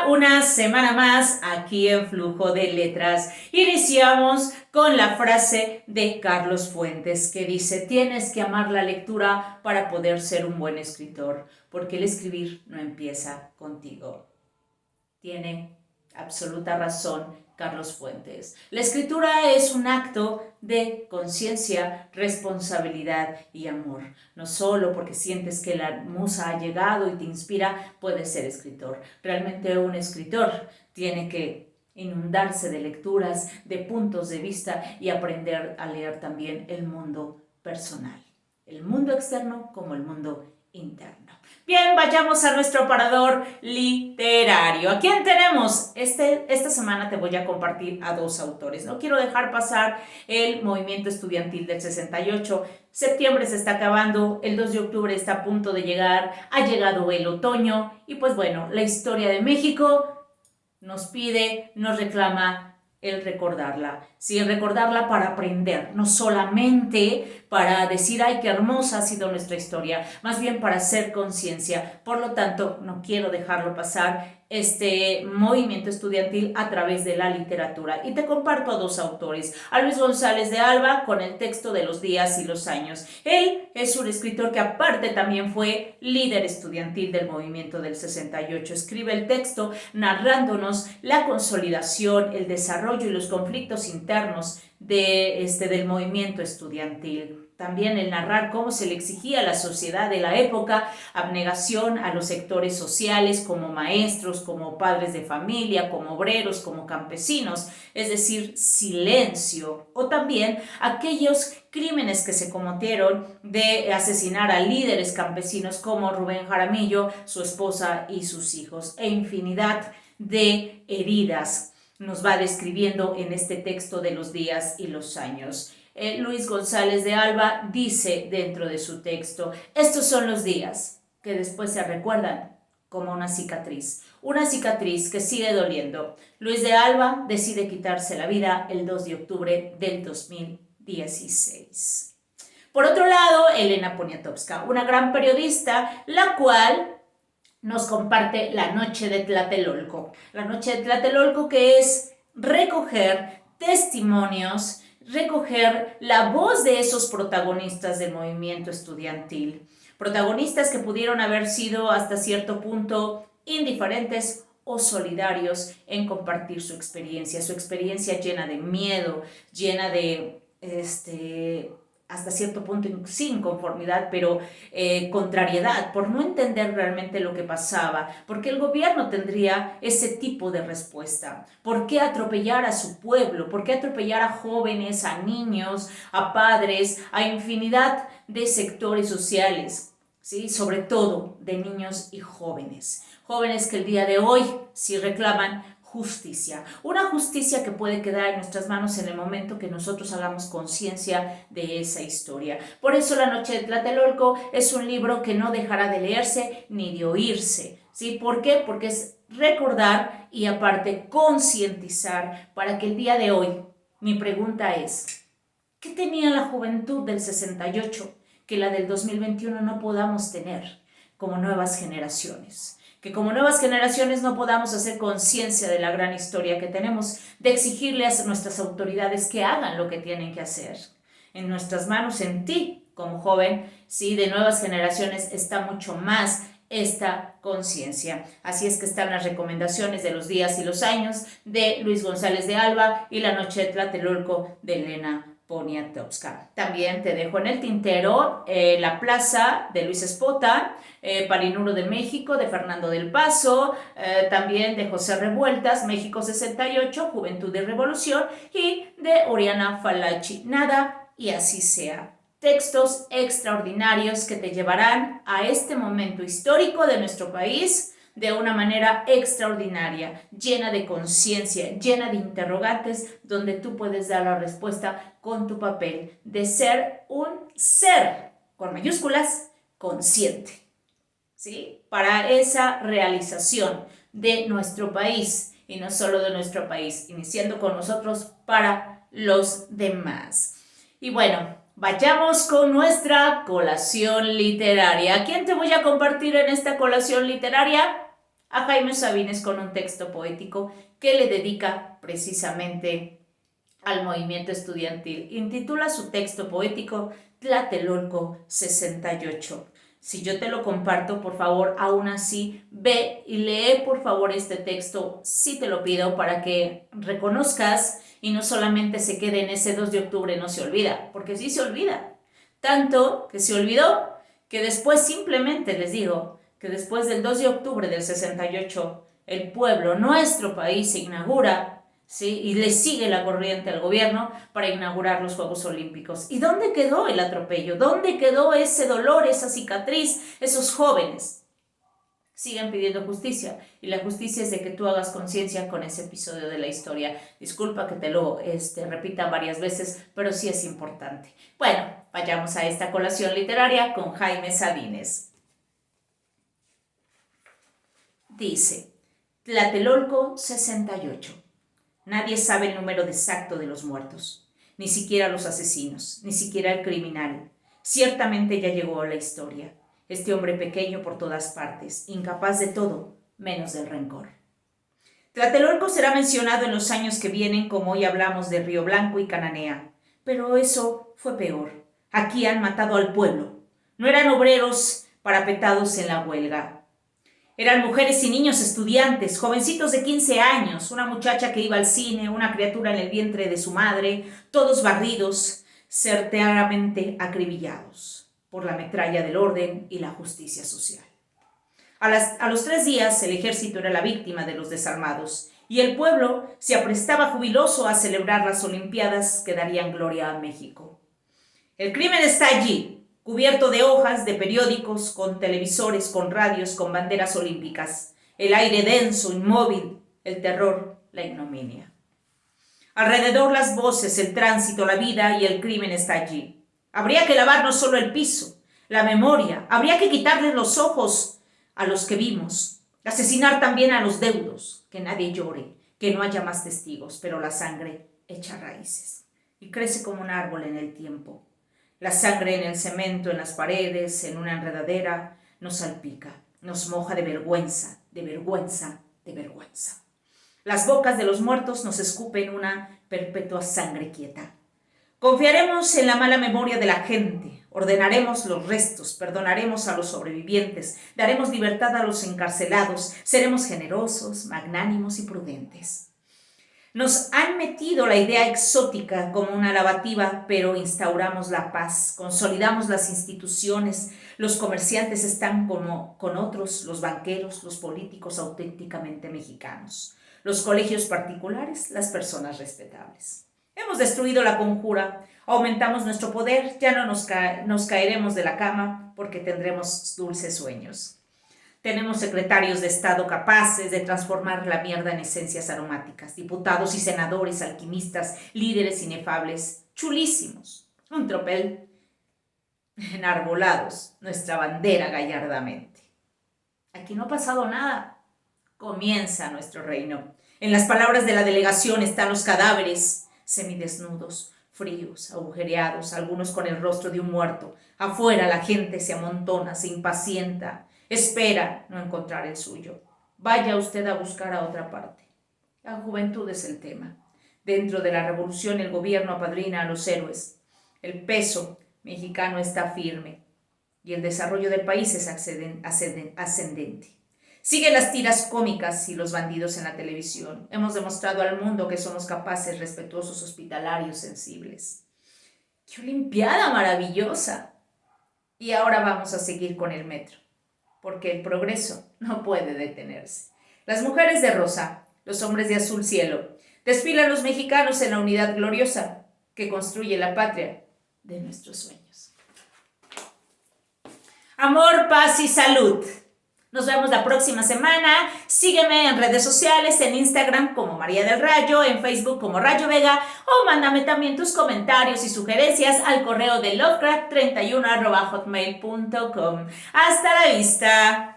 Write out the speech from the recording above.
una semana más aquí en Flujo de Letras. Iniciamos con la frase de Carlos Fuentes que dice: tienes que amar la lectura para poder ser un buen escritor, porque el escribir no empieza contigo. Tiene absoluta razón Carlos Fuentes. La escritura es un acto de conciencia, responsabilidad y amor. No solo porque sientes que la musa ha llegado y te inspira, puedes ser escritor. Realmente un escritor tiene que inundarse de lecturas, de puntos de vista y aprender a leer también el mundo personal. El mundo externo como el mundo interno. Bien, vayamos a nuestro aparador literario. ¿A quién tenemos? Esta semana te voy a compartir a dos autores. No quiero dejar pasar el movimiento estudiantil del 68. Septiembre se está acabando, el 2 de octubre está a punto de llegar, ha llegado el otoño y pues bueno, la historia de México nos pide, nos reclama el recordarla. Sí, recordarla para aprender, no solamente para decir, ay, qué hermosa ha sido nuestra historia, más bien para hacer conciencia. Por lo tanto, no quiero dejarlo pasar este movimiento estudiantil a través de la literatura. Y te comparto a dos autores, a Luis González de Alba con el texto de Los días y los años. Él es un escritor que aparte también fue líder estudiantil del movimiento del 68. Escribe el texto narrándonos la consolidación, el desarrollo y los conflictos internos del movimiento estudiantil. También el narrar cómo se le exigía a la sociedad de la época abnegación a los sectores sociales como maestros, como padres de familia, como obreros, como campesinos, es decir, silencio. O también aquellos crímenes que se cometieron de asesinar a líderes campesinos como Rubén Jaramillo, su esposa y sus hijos, e infinidad de heridas nos va describiendo en este texto de Los días y los años. Luis González de Alba dice dentro de su texto: estos son los días que después se recuerdan como una cicatriz que sigue doliendo. Luis de Alba decide quitarse la vida el 2 de octubre del 2016. Por otro lado, Elena Poniatowska, una gran periodista, la cual nos comparte La noche de Tlatelolco. La noche de Tlatelolco, que es recoger testimonios, recoger la voz de esos protagonistas del movimiento estudiantil. Protagonistas que pudieron haber sido hasta cierto punto indiferentes o solidarios en compartir su experiencia llena de miedo, llena de hasta cierto punto sin conformidad, pero contrariedad, por no entender realmente lo que pasaba, porque el gobierno tendría ese tipo de respuesta. ¿Por qué atropellar a su pueblo? ¿Por qué atropellar a jóvenes, a niños, a padres, a infinidad de sectores sociales? ¿Sí? Sobre todo de niños y jóvenes. Jóvenes que el día de hoy sí reclaman justicia, una justicia que puede quedar en nuestras manos en el momento que nosotros hagamos conciencia de esa historia. Por eso La noche de Tlatelolco es un libro que no dejará de leerse ni de oírse, ¿sí? ¿Por qué? Porque es recordar y aparte concientizar para que el día de hoy, mi pregunta es, ¿qué tenía la juventud del 68 que la del 2021 no podamos tener como nuevas generaciones? Que como nuevas generaciones no podamos hacer conciencia de la gran historia que tenemos, de exigirle a nuestras autoridades que hagan lo que tienen que hacer. En nuestras manos, en ti como joven, sí, de nuevas generaciones está mucho más esta conciencia. Así es que están las recomendaciones de Los días y los años de Luis González de Alba y La noche de Tlatelolco de Elena Poniatowska. También te dejo en el tintero La plaza de Luis Espota, Palinuro de México de Fernando del Paso, también de José Revueltas, México 68, Juventud y Revolución, y de Oriana Fallaci, Nada y así sea. Textos extraordinarios que te llevarán a este momento histórico de nuestro país de una manera extraordinaria, llena de conciencia, llena de interrogantes, donde tú puedes dar la respuesta con tu papel de ser un ser, con mayúsculas, consciente, ¿sí? Para esa realización de nuestro país, y no solo de nuestro país, iniciando con nosotros para los demás. Y bueno, vayamos con nuestra colación literaria. ¿A quién te voy a compartir en esta colación literaria? a Jaime Sabines con un texto poético que le dedica precisamente al movimiento estudiantil. Intitula su texto poético Tlatelolco 68. Si yo te lo comparto, por favor, aún así, ve y lee por favor este texto, sí te lo pido, para que reconozcas y no solamente se quede en ese 2 de octubre, no se olvida, porque sí se olvida. Tanto que se olvidó que después simplemente les digo que después del 2 de octubre del 68, el pueblo, nuestro país, se inaugura, ¿sí? Y le sigue la corriente al gobierno para inaugurar los Juegos Olímpicos. ¿Y dónde quedó el atropello? ¿Dónde quedó ese dolor, esa cicatriz, esos jóvenes? Siguen pidiendo justicia, y la justicia es de que tú hagas conciencia con ese episodio de la historia. Disculpa que te lo repita varias veces, pero sí es importante. Bueno, vayamos a esta colación literaria con Jaime Sabines. Dice, Tlatelolco 68. Nadie sabe el número exacto de los muertos, ni siquiera los asesinos, ni siquiera el criminal. Ciertamente ya llegó a la historia, este hombre pequeño por todas partes, incapaz de todo, menos del rencor. Tlatelolco será mencionado en los años que vienen, como hoy hablamos de Río Blanco y Cananea, pero eso fue peor. Aquí han matado al pueblo. No eran obreros parapetados en la huelga. Eran mujeres y niños estudiantes, jovencitos de 15 años, una muchacha que iba al cine, una criatura en el vientre de su madre, todos barridos, certeramente acribillados por la metralla del orden y la justicia social. A los 3 días el ejército era la víctima de los desarmados y el pueblo se aprestaba jubiloso a celebrar las Olimpiadas que darían gloria a México. El crimen está allí, cubierto de hojas, de periódicos, con televisores, con radios, con banderas olímpicas. El aire denso, inmóvil, el terror, la ignominia. Alrededor las voces, el tránsito, la vida y el crimen está allí. Habría que lavar no solo el piso, la memoria, habría que quitarles los ojos a los que vimos, asesinar también a los deudos, que nadie llore, que no haya más testigos, pero la sangre echa raíces y crece como un árbol en el tiempo. La sangre en el cemento, en las paredes, en una enredadera, nos salpica, nos moja de vergüenza, de vergüenza, de vergüenza. Las bocas de los muertos nos escupen una perpetua sangre quieta. Confiaremos en la mala memoria de la gente, ordenaremos los restos, perdonaremos a los sobrevivientes, daremos libertad a los encarcelados, seremos generosos, magnánimos y prudentes. Nos han metido la idea exótica como una lavativa, pero instauramos la paz, consolidamos las instituciones, los comerciantes están como con otros, los banqueros, los políticos auténticamente mexicanos, los colegios particulares, las personas respetables. Hemos destruido la conjura, aumentamos nuestro poder, ya no nos caeremos de la cama porque tendremos dulces sueños. Tenemos secretarios de Estado capaces de transformar la mierda en esencias aromáticas, diputados y senadores, alquimistas, líderes inefables, chulísimos. Un tropel, enarbolados, nuestra bandera gallardamente. Aquí no ha pasado nada. Comienza nuestro reino. En las palabras de la delegación están los cadáveres, semidesnudos, fríos, agujereados, algunos con el rostro de un muerto. Afuera la gente se amontona, se impacienta, espera no encontrar el suyo. Vaya usted a buscar a otra parte. La juventud es el tema. Dentro de la revolución el gobierno apadrina a los héroes. El peso mexicano está firme y el desarrollo del país es ascendente. Siguen las tiras cómicas y los bandidos en la televisión. Hemos demostrado al mundo que somos capaces, respetuosos, hospitalarios, sensibles. ¡Qué olimpiada maravillosa! Y ahora vamos a seguir con el metro, porque el progreso no puede detenerse. Las mujeres de rosa, los hombres de azul cielo, desfilan los mexicanos en la unidad gloriosa que construye la patria de nuestros sueños. Amor, paz y salud. Nos vemos la próxima semana. Sígueme en redes sociales, en Instagram como María del Rayo, en Facebook como Rayo Vega, o mándame también tus comentarios y sugerencias al correo de lovecraft31@hotmail.com. Hasta la vista.